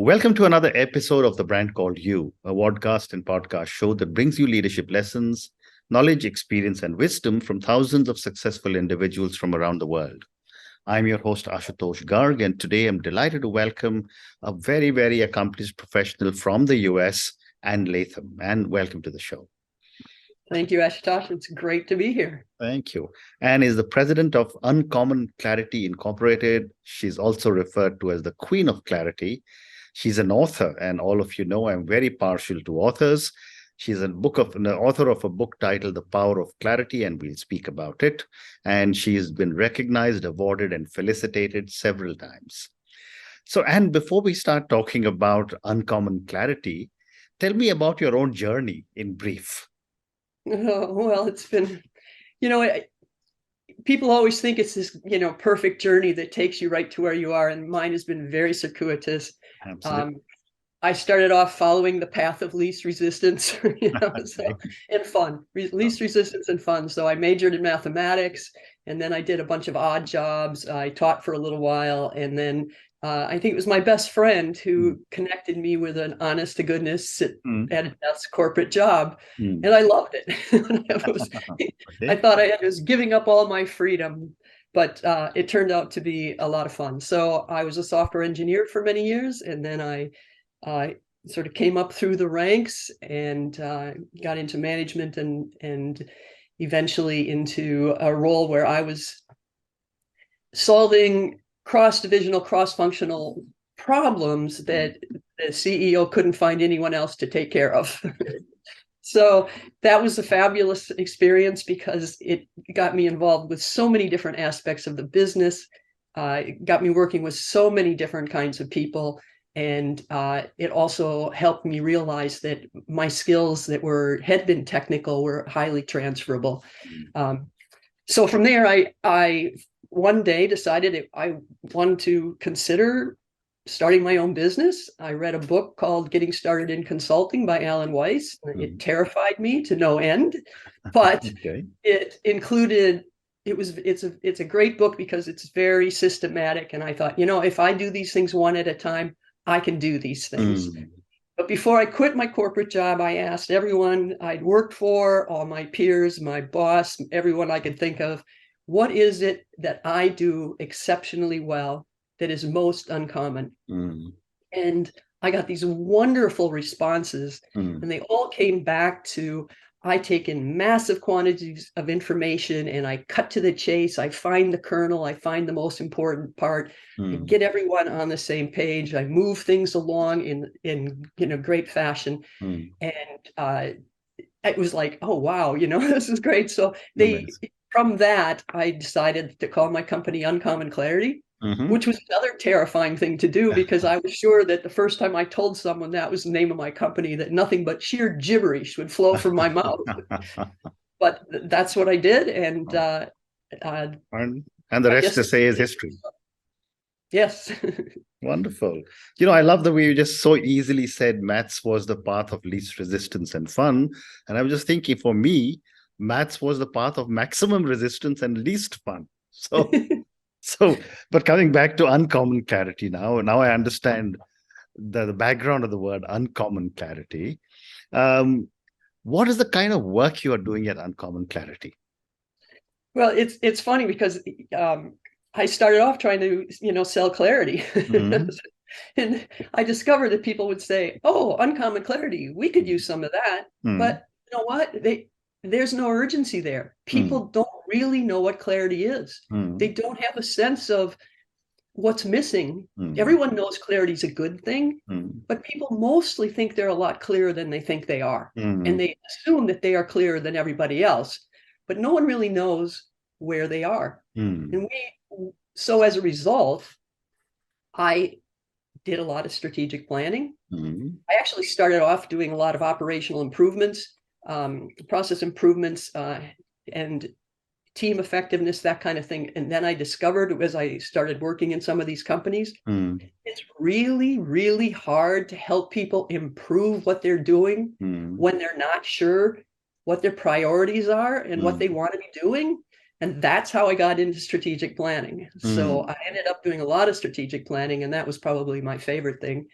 Welcome to another episode of The Brand Called You, a podcast and podcast show that brings you leadership lessons, knowledge, experience, and wisdom from thousands of successful individuals from around the world. I'm your host, Ashutosh Garg, and today I'm delighted to welcome a very, very accomplished professional from the US, Ann Latham. Ann, welcome to the show. Thank you, Ashutosh. It's great to be here. Thank you. Ann is the president of Uncommon Clarity Incorporated. She's also referred to as the Queen of Clarity. She's an author, and all of you know I'm very partial to authors. She's an author of a book titled The Power of Clarity, and we'll speak about it. And she's been recognized, awarded, and felicitated several times. So, Ann, before we start talking about Uncommon Clarity, tell me about your own journey in brief. Well, it's been, people always think it's this, perfect journey that takes you right to where you are. And mine has been very circuitous. Absolutely. I started off following the path of least resistance, and fun, least resistance and fun. So I majored in mathematics, and then I did a bunch of odd jobs. I taught for a little while, and then I think it was my best friend who connected me with an honest to goodness at a desk corporate job. And I loved it. I thought I was giving up all my freedom, but it turned out to be a lot of fun. So I was a software engineer for many years, and then I sort of came up through the ranks and got into management and eventually into a role where I was solving cross-divisional, cross-functional problems that the CEO couldn't find anyone else to take care of. So that was a fabulous experience because it got me involved with so many different aspects of the business. It got me working with so many different kinds of people. And it also helped me realize that my skills that had been technical were highly transferable. So from there, I one day decided I wanted to consider starting my own business. I read a book called Getting Started in Consulting by Alan Weiss. It terrified me to no end, but it included, it's a great book because it's very systematic. And I thought, if I do these things one at a time, I can do these things. But before I quit my corporate job, I asked everyone I'd worked for, all my peers, my boss, everyone I could think of, what is it that I do exceptionally well that is most uncommon? And I got these wonderful responses, and they all came back to, I take in massive quantities of information and I cut to the chase. I find the kernel. I find the most important part. I get everyone on the same page. I move things along in great fashion. And it was like, oh, wow, this is great. So from that, I decided to call my company Uncommon Clarity, which was another terrifying thing to do because I was sure that the first time I told someone that was the name of my company, that nothing but sheer gibberish would flow from my mouth. But that's what I did. And the rest to say is history. Yes. Wonderful. I love the way you just so easily said maths was the path of least resistance and fun. And I was just thinking, for me, maths was the path of maximum resistance and least fun. But coming back to Uncommon Clarity now I understand the background of the word Uncommon Clarity. What is the kind of work you are doing at Uncommon Clarity? Well, it's funny because I started off trying to, sell clarity. And I discovered that people would say, oh, Uncommon Clarity, we could use some of that. But you know what? There's no urgency there. People don't really know what clarity is. They don't have a sense of what's missing. Everyone knows clarity is a good thing, but people mostly think they're a lot clearer than they think they are. And they assume that they are clearer than everybody else, but no one really knows where they are. So as a result, I did a lot of strategic planning. I actually started off doing a lot of operational improvements, process improvements, and team effectiveness, that kind of thing. And then I discovered, as I started working in some of these companies, it's really, really hard to help people improve what they're doing when they're not sure what their priorities are and what they want to be doing. And that's how I got into strategic planning. So I ended up doing a lot of strategic planning, and that was probably my favorite thing.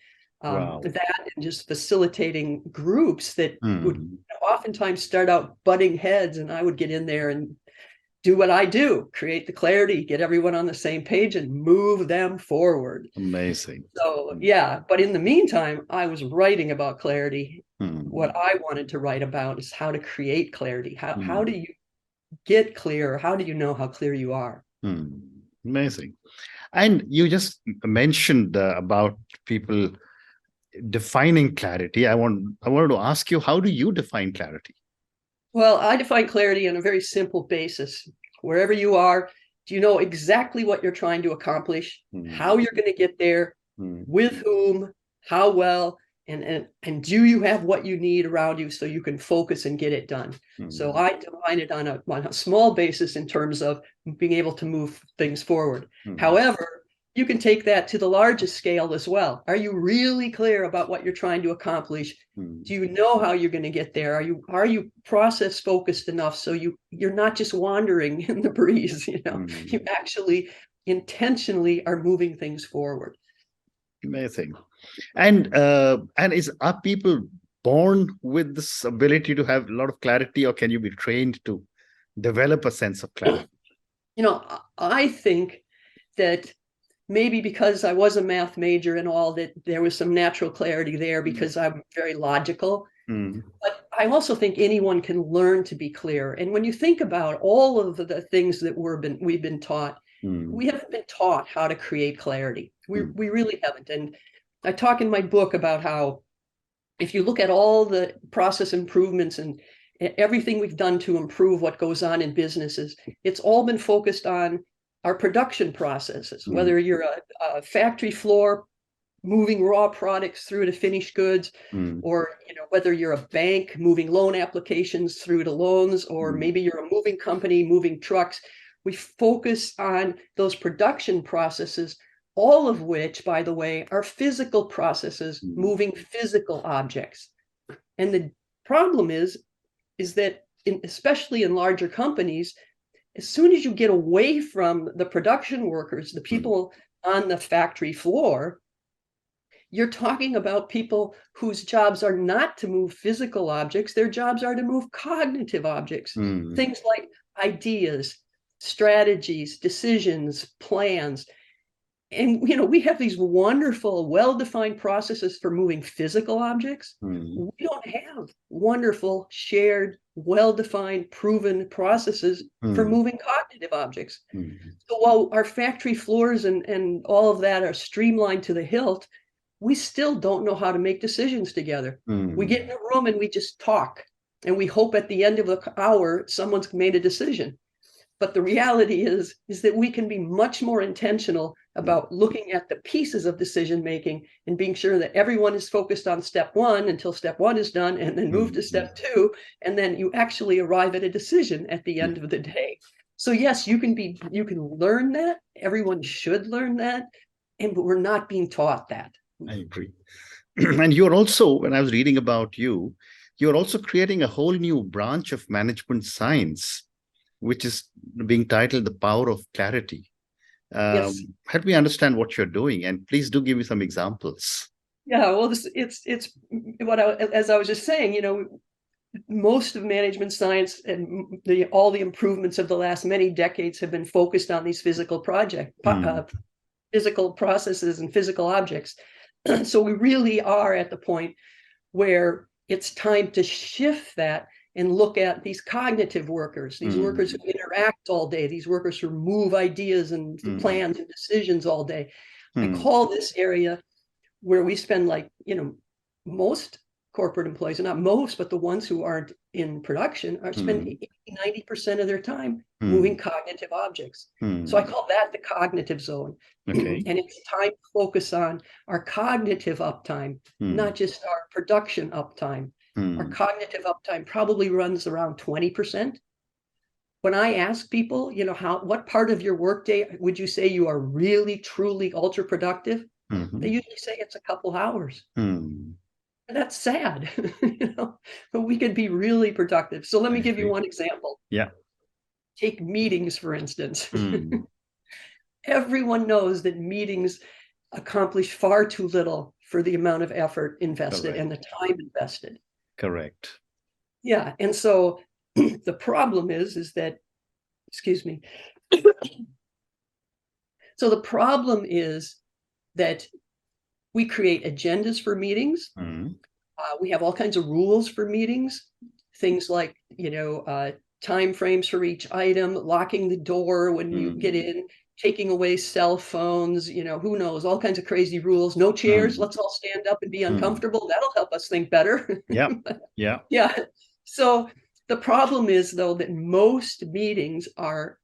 Wow. That and just facilitating groups that would Mm. oftentimes start out butting heads, and I would get in there and do what I do, create the clarity, get everyone on the same page and move them forward. Amazing. So yeah, but in the meantime, I was writing about clarity. Mm. What I wanted to write about is how to create clarity. How do Mm. you get clear? How do you know how clear you are? Mm. Amazing. And you just mentioned about people defining clarity. I wanted to ask you, how do you define clarity? Well, I define clarity on a very simple basis. Wherever you are, do you know exactly what you're trying to accomplish, how you're going to get there, with whom, how well, and do you have what you need around you so you can focus and get it done? So I define it on a small basis in terms of being able to move things forward. However, you can take that to the largest scale as well. Are you really clear about what you're trying to accomplish? Do you know how you're going to get there? Are you process focused enough so you're not just wandering in the breeze? You actually intentionally are moving things forward. Amazing. And are people born with this ability to have a lot of clarity, or can you be trained to develop a sense of clarity? I think that maybe because I was a math major and all, that there was some natural clarity there because I'm very logical. But I also think anyone can learn to be clear. And when you think about all of the things that we've been taught, we haven't been taught how to create clarity. We really haven't. And I talk in my book about how if you look at all the process improvements and everything we've done to improve what goes on in businesses, it's all been focused on our production processes, whether you're a factory floor moving raw products through to finished goods, or whether you're a bank moving loan applications through to loans, or maybe you're a moving company moving trucks. We focus on those production processes, all of which, by the way, are physical processes moving physical objects. And the problem is that especially in larger companies, as soon as you get away from the production workers, the people on the factory floor, you're talking about people whose jobs are not to move physical objects. Their jobs are to move cognitive objects, things like ideas, strategies, decisions, plans. And, we have these wonderful, well-defined processes for moving physical objects. We don't have wonderful, shared, well-defined, proven processes for moving cognitive objects. So while our factory floors and all of that are streamlined to the hilt, we still don't know how to make decisions together. We get in a room and we just talk, and we hope at the end of the hour someone's made a decision. But the reality is that we can be much more intentional about looking at the pieces of decision making and being sure that everyone is focused on step one until step one is done, and then move to step two, and then you actually arrive at a decision at the end of the day. So yes, you can learn that. Everyone should learn that, but we're not being taught that. I agree. And you're also, when I was reading about you, you're also creating a whole new branch of management science, which is being titled The Power of Clarity. Yes. Help me understand what you're doing, and please do give me some examples. Yeah, well, it's what as I was just saying, most of management science and all the improvements of the last many decades have been focused on these physical processes and physical objects. So we really are at the point where it's time to shift that and look at these cognitive workers, these workers who interact all day, these workers who move ideas and plans and decisions all day. I call this area where we spend most corporate employees, and not most, but the ones who aren't in production are spending 80-90% of their time moving cognitive objects. So I call that the cognitive zone. Okay. And it's time to focus on our cognitive uptime, not just our production uptime. Our cognitive uptime probably runs around 20%. When I ask people, what part of your workday would you say you are really, truly ultra productive? They usually say it's a couple hours. And that's sad, but we could be really productive. So let me give you one example. Yeah. Take meetings, for instance. Everyone knows that meetings accomplish far too little for the amount of effort invested Correct. and the time invested. Correct. Yeah. And so the problem is that, excuse me. So the problem is that we create agendas for meetings. Mm. We have all kinds of rules for meetings, things like, time frames for each item, locking the door when you get in, taking away cell phones, who knows, all kinds of crazy rules. No chairs. Let's all stand up and be uncomfortable. That'll help us think better. Yeah. Yeah. Yeah. So the problem is, though, that most meetings are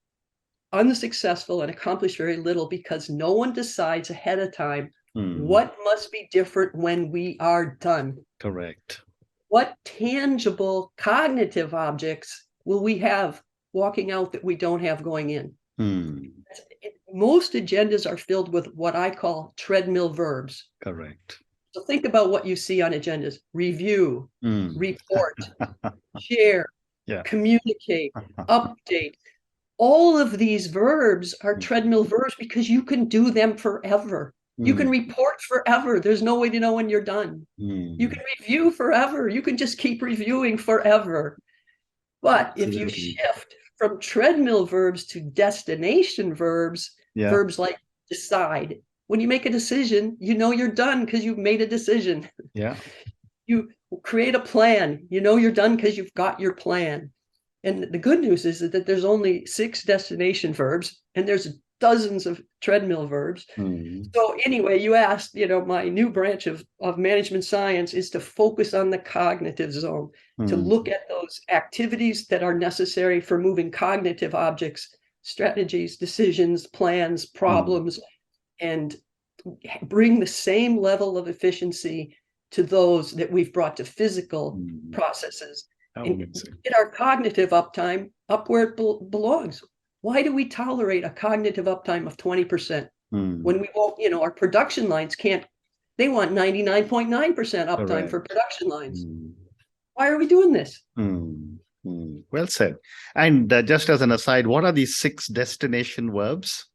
unsuccessful and accomplish very little because no one decides ahead of time what must be different when we are done. Correct. What tangible cognitive objects will we have walking out that we don't have going in? Most agendas are filled with what I call treadmill verbs. Correct. So think about what you see on agendas: review, report, share, communicate, update. All of these verbs are treadmill verbs because you can do them forever. You can report forever. There's no way to know when you're done. You can review forever. You can just keep reviewing forever. But if you shift from treadmill verbs to destination verbs, verbs like decide. When you make a decision, you know you're done because you've made a decision. Yeah. You create a plan. You know you're done because you've got your plan. And the good news is that there's only 6 destination verbs and there's dozens of treadmill verbs. So anyway, you asked, my new branch of management science is to focus on the cognitive zone, to look at those activities that are necessary for moving cognitive objects, strategies, decisions, plans, problems, and bring the same level of efficiency to those that we've brought to physical processes. And get our cognitive uptime up where it belongs. Why do we tolerate a cognitive uptime of 20% when we won't, our production lines they want 99.9% uptime for production lines. Why are we doing this? Well said. And just as an aside, what are these 6 destination verbs?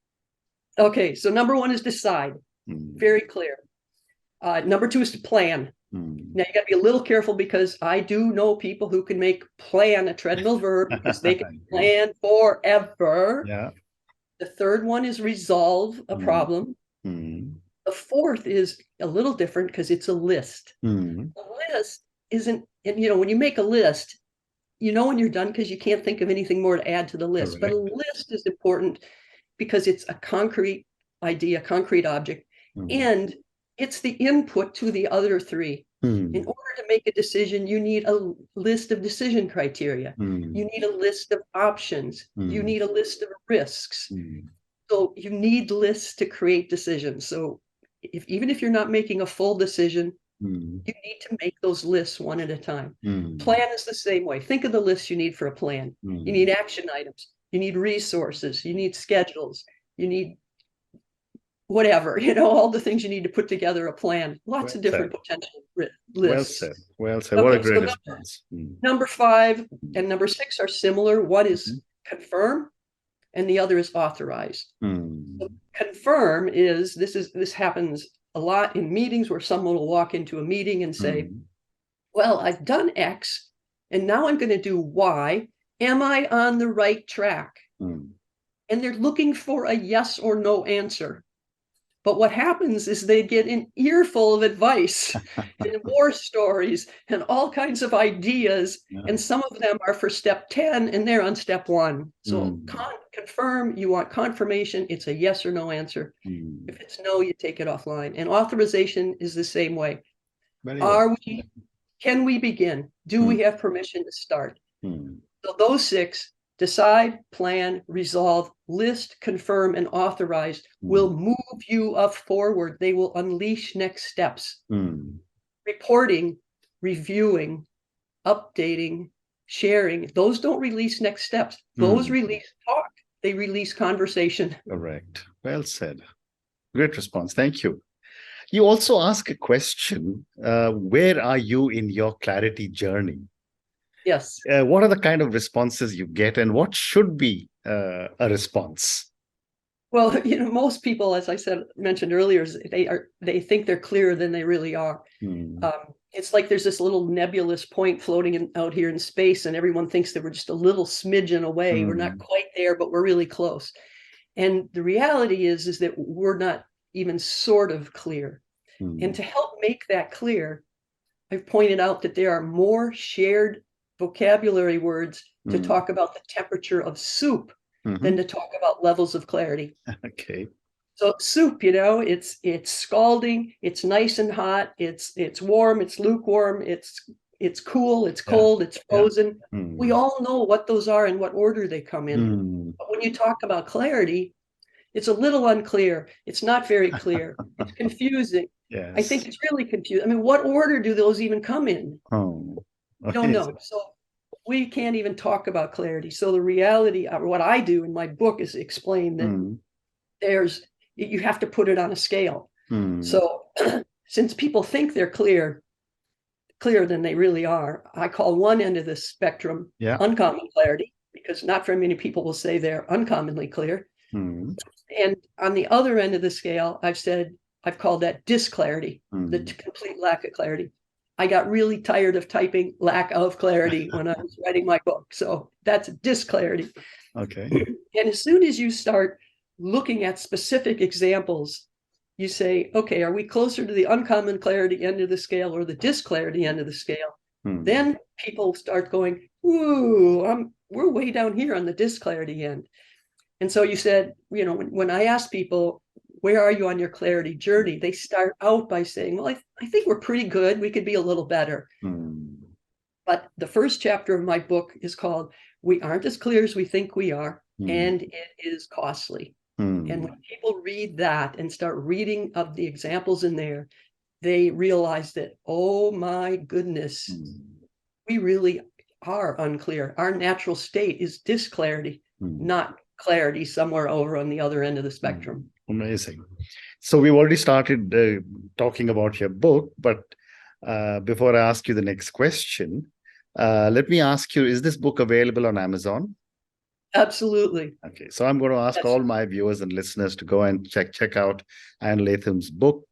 Okay, so number 1 is decide. Very clear. Number 2 is to plan. Now you got to be a little careful because I do know people who can make plan a treadmill verb because they can plan forever. Yeah. The third one is resolve a problem. The fourth is a little different because it's a list. A list isn't, when you make a list, when you're done because you can't think of anything more to add to the list. Correct. But a list is important because it's a concrete idea, concrete object, and it's the input to the other 3. In order to make a decision, you need a list of decision criteria. You need a list of options. You need a list of risks. So you need lists to create decisions. So even if you're not making a full decision, you need to make those lists one at a time. Plan is the same way. Think of the lists you need for a plan. You need action items. You need resources. You need schedules. You need whatever, all the things you need to put together a plan. Lots of different potential lists. Well said. What a great response. Number 5 and number 6 are similar. One is confirm and the other is authorize. So confirm is this happens a lot in meetings where someone will walk into a meeting and say, well, I've done X and now I'm going to do Y. Am I on the right track? And they're looking for a yes or no answer. But what happens is they get an earful of advice and war stories and all kinds of ideas. And some of them are for step 10 and they're on step 1. So confirm, you want confirmation. It's a yes or no answer. If it's no, you take it offline. And authorization is the same way. Can we begin? Do we have permission to start? So those 6, decide, plan, resolve, list, confirm, and authorize will move you up forward. They will unleash next steps. Reporting, reviewing, updating, sharing, those don't release next steps. Those release talk. They release conversation. Correct. Well said. Great response. Thank you. You also ask a question, where are you in your clarity journey? Yes. What are the kind of responses you get and what should be a response? Well, most people, as I mentioned earlier, they think they're clearer than they really are. It's like there's this little nebulous point floating out here in space, and everyone thinks that we're just a little smidgen away. We're not quite there, but we're really close. And the reality is that we're not even sort of clear. And to help make that clear, I've pointed out that there are more shared vocabulary words to talk about the temperature of soup than to talk about levels of clarity. Okay. So soup, it's scalding, it's nice and hot, it's warm, it's lukewarm, it's cool, it's cold, it's frozen. We all know what those are and what order they come in. But when you talk about clarity, it's a little unclear. It's not very clear. It's confusing. Yes. I think it's really confusing. I mean, what order do those even come in? Oh, I don't know. So we can't even talk about clarity. So the reality, what I do in my book is explain that you have to put it on a scale. So since people think they're clearer than they really are, I call one end of the spectrum uncommon clarity, because not very many people will say they're uncommonly clear. And on the other end of the scale, I've called that disclarity, the complete lack of clarity. I got really tired of typing lack of clarity when I was writing my book. So that's disclarity. Okay. And as soon as you start looking at specific examples, you say, okay, are we closer to the uncommon clarity end of the scale or the disclarity end of the scale? Then people start going, ooh, we're way down here on the disclarity end. And so you said, when I ask people, where are you on your clarity journey? They start out by saying, well, I think we're pretty good. We could be a little better. But the first chapter of my book is called We Aren't as Clear as We Think We Are, and it is costly. And when people read that and start reading of the examples in there, they realize that, oh my goodness, we really are unclear. Our natural state is disclarity, not clarity somewhere over on the other end of the spectrum. Amazing. So we've already started talking about your book, but before I ask you the next question, let me ask you, is this book available on Amazon? Absolutely. Okay, so I'm going to ask all my viewers and listeners to go and check out Ann Latham's book,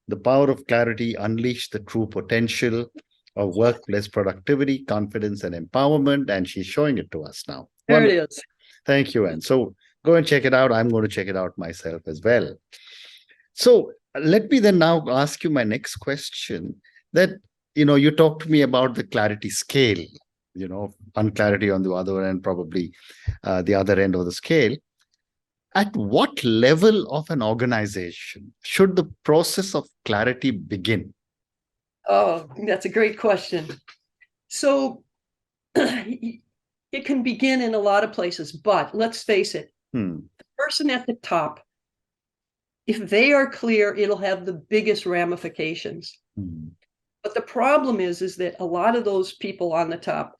The Power of Clarity, Unleash the True Potential of Workplace Productivity, Confidence, and Empowerment. And she's showing it to us now. There it is. Thank you, Ann. So go and check it out. I'm going to check it out myself as well. So let me then now ask you my next question, that, you talked to me about the clarity scale, unclarity on the other end, probably the other end of the scale. At what level of an organization should the process of clarity begin? Oh, that's a great question. So it can begin in a lot of places, but let's face it, the person at the top, if they are clear, it'll have the biggest ramifications. But the problem is that a lot of those people on the top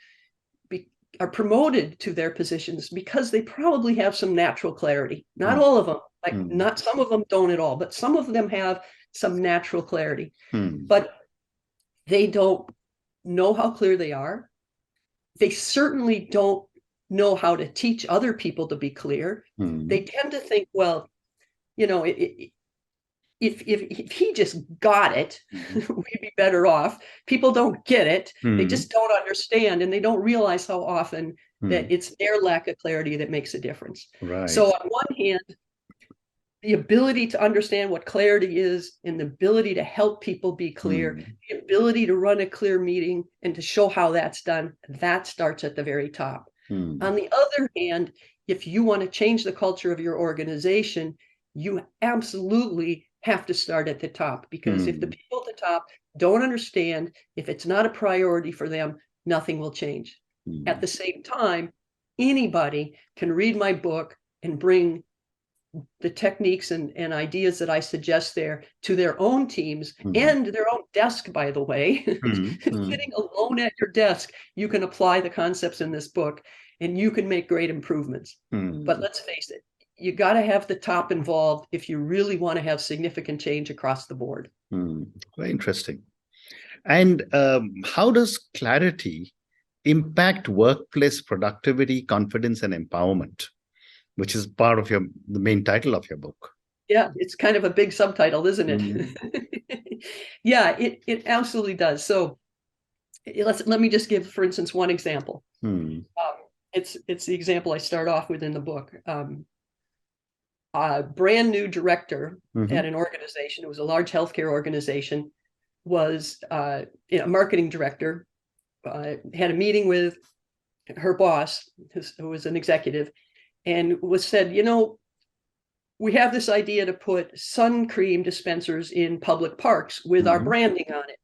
are promoted to their positions because they probably have some natural clarity. Not all of them, not some of them don't at all, but some of them have some natural clarity. But they don't know how clear they are. They certainly don't know how to teach other people to be clear. They tend to think, well, if he just got it, we'd be better off. People don't get it. They just don't understand, and they don't realize how often that it's their lack of clarity that makes a difference. Right. So on one hand, the ability to understand what clarity is and the ability to help people be clear, the ability to run a clear meeting and to show how that's done, that starts at the very top. On the other hand, if you want to change the culture of your organization, you absolutely have to start at the top, because if the people at the top don't understand, if it's not a priority for them, nothing will change. At the same time, anybody can read my book and bring the techniques and ideas that I suggest there to their own teams and their own desk, by the way. Sitting alone at your desk, you can apply the concepts in this book and you can make great improvements. But let's face it, you got to have the top involved if you really want to have significant change across the board. Very interesting. And how does clarity impact workplace productivity, confidence, and empowerment? which is part of the main title of your book. Yeah, it's kind of a big subtitle, isn't it? Mm-hmm. Yeah, it absolutely does. So let me just give, for instance, one example. It's the example I start off with in the book. A brand new director at an organization, it was a large healthcare organization, was a marketing director, had a meeting with her boss, who was an executive, and said, we have this idea to put sun cream dispensers in public parks with our branding on it.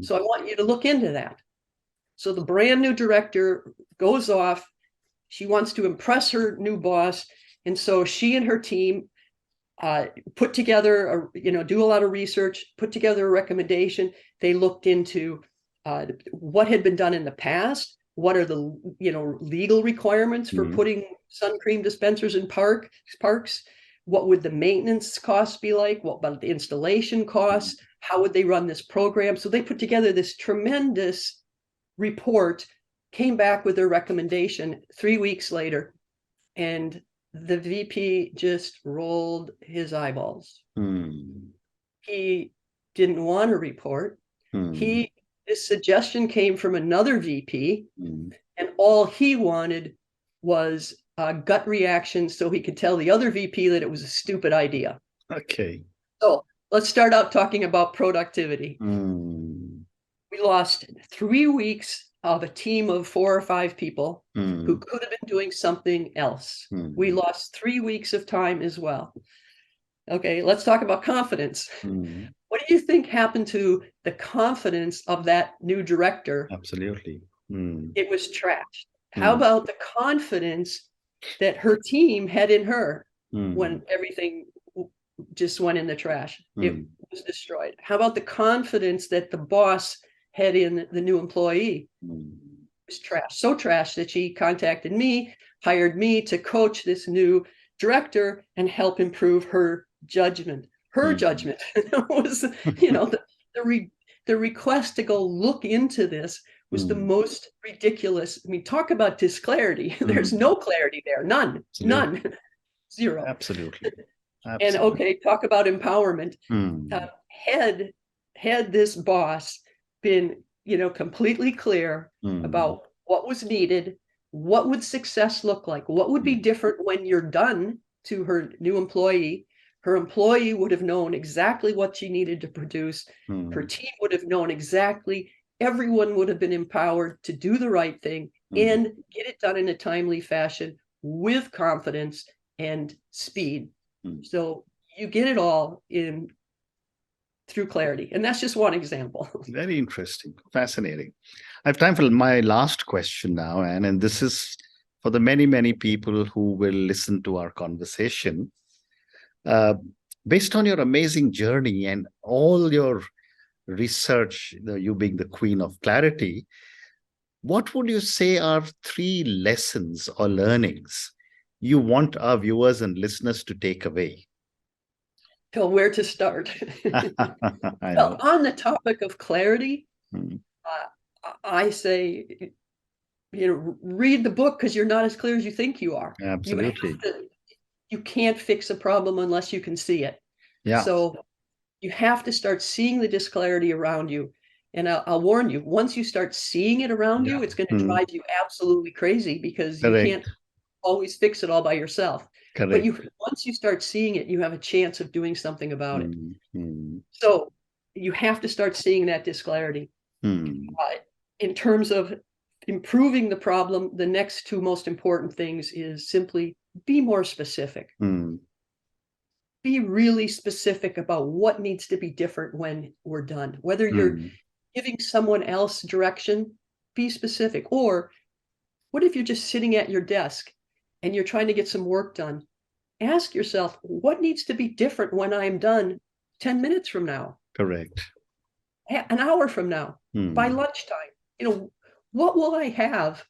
So I want you to look into that. So the brand new director goes off. She wants to impress her new boss. And so she and her team put together, do a lot of research, put together a recommendation. They looked into what had been done in the past. What are the legal requirements for putting sun cream dispensers in parks? What would the maintenance costs be like? What about the installation costs? How would they run this program? So they put together this tremendous report, came back with their recommendation 3 weeks later, and the VP just rolled his eyeballs. He didn't want a report. This suggestion came from another VP, and all he wanted was a gut reaction so he could tell the other VP that it was a stupid idea. Okay. So let's start out talking about productivity. We lost 3 weeks of a team of 4 or 5 people who could have been doing something else. We lost 3 weeks of time as well. Okay, let's talk about confidence. What do you think happened to the confidence of that new director? Absolutely. It was trashed. How about the confidence that her team had in her when everything just went in the trash? It was destroyed. How about the confidence that the boss had in the new employee? It was trash. So trash that she contacted me, hired me to coach this new director and help improve her judgment. Her judgment was, the request to go look into this was the most ridiculous. I mean, talk about disclarity. There's no clarity there. None. Zero. Absolutely. And okay, talk about empowerment. Had this boss been, completely clear about what was needed, what would success look like, what would be different when you're done, to her new employee, her employee would have known exactly what she needed to produce. Her team would have known exactly. Everyone would have been empowered to do the right thing and get it done in a timely fashion with confidence and speed. So you get it all through clarity. And that's just one example. Very interesting. Fascinating. I have time for my last question now, Anne, and this is for the many, many people who will listen to our conversation. Based on your amazing journey and all your research, you being the queen of clarity, what would you say are 3 lessons or learnings you want our viewers and listeners to take away? Phil, where to start? Well, on the topic of clarity, I say, read the book, because you're not as clear as you think you are. Absolutely. You can't fix a problem unless you can see it. Yeah. So you have to start seeing the disclarity around you. And I'll warn you, once you start seeing it around you, it's going to drive you absolutely crazy, because you can't always fix it all by yourself. But once you start seeing it, you have a chance of doing something about it. So you have to start seeing that disclarity. In terms of improving the problem, the next 2 most important things is simply be more specific. Be really specific about what needs to be different when we're done. Whether you're giving someone else direction, be specific. Or what if you're just sitting at your desk and you're trying to get some work done? Ask yourself, what needs to be different when I'm done 10 minutes from now? Correct. An hour from now, by lunchtime? What will I have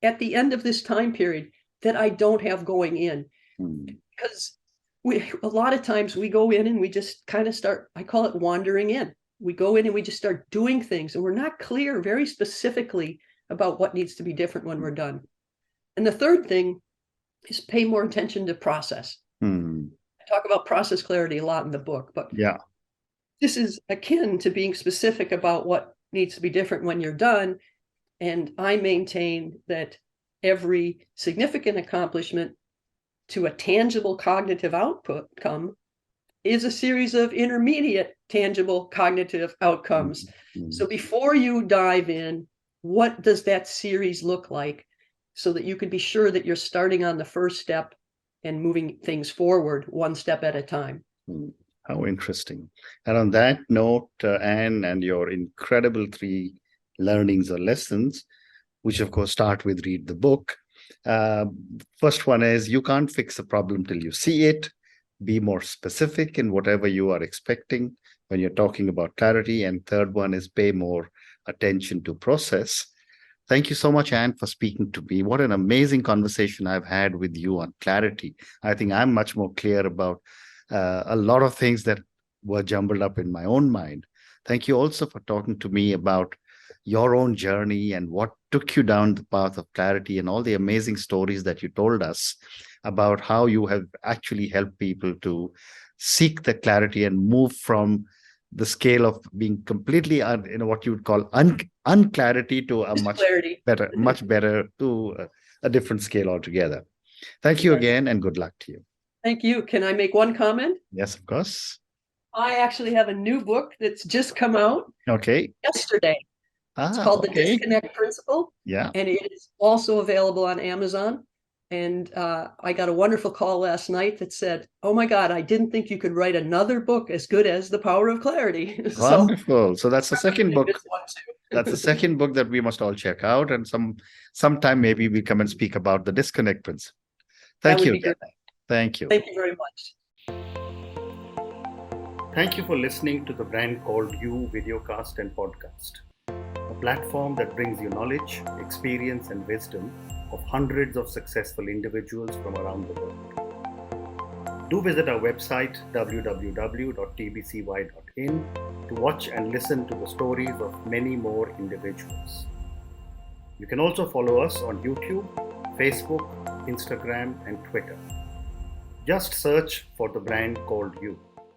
at the end of this time period that I don't have going in? Because a lot of times we go in and we just kind of start, I call it wandering in. We go in and we just start doing things, and we're not clear very specifically about what needs to be different when we're done. And the third thing is pay more attention to process. Hmm. I talk about process clarity a lot in the book, but Yeah. this is akin to being specific about what needs to be different when you're done. And I maintain that every significant accomplishment to a tangible cognitive outcome is a series of intermediate tangible cognitive outcomes. Mm-hmm. So before you dive in, what does that series look like so that you can be sure that you're starting on the first step and moving things forward one step at a time? How interesting. And on that note, Anne, and your incredible 3 learnings or lessons, which of course start with read the book. First one is you can't fix a problem till you see it. Be more specific in whatever you are expecting when you're talking about clarity. And third one is pay more attention to process. Thank you so much, Anne, for speaking to me. What an amazing conversation I've had with you on clarity. I think I'm much more clear about a lot of things that were jumbled up in my own mind. Thank you also for talking to me about your own journey and what took you down the path of clarity and all the amazing stories that you told us about how you have actually helped people to seek the clarity and move from the scale of being completely what you would call unclarity to a much better to a different scale altogether. Thank you again, and good luck to you. Thank you. Can I make one comment? Yes, of course. I actually have a new book that's just come out yesterday. It's called The Disconnect Principle. Yeah. And it is also available on Amazon. And I got a wonderful call last night that said, "Oh my God, I didn't think you could write another book as good as The Power of Clarity." Wonderful. So that's the second book. That's the second book that we must all check out. And sometime maybe we come and speak about The Disconnect Principle. Thank you again. Thank you. Thank you very much. Thank you for listening to The Brand Called You videocast and podcast, a platform that brings you knowledge, experience, and wisdom of hundreds of successful individuals from around the world. Do visit our website www.tbcy.in to watch and listen to the stories of many more individuals. You can also follow us on YouTube, Facebook, Instagram, and Twitter. Just search for The Brand Called You.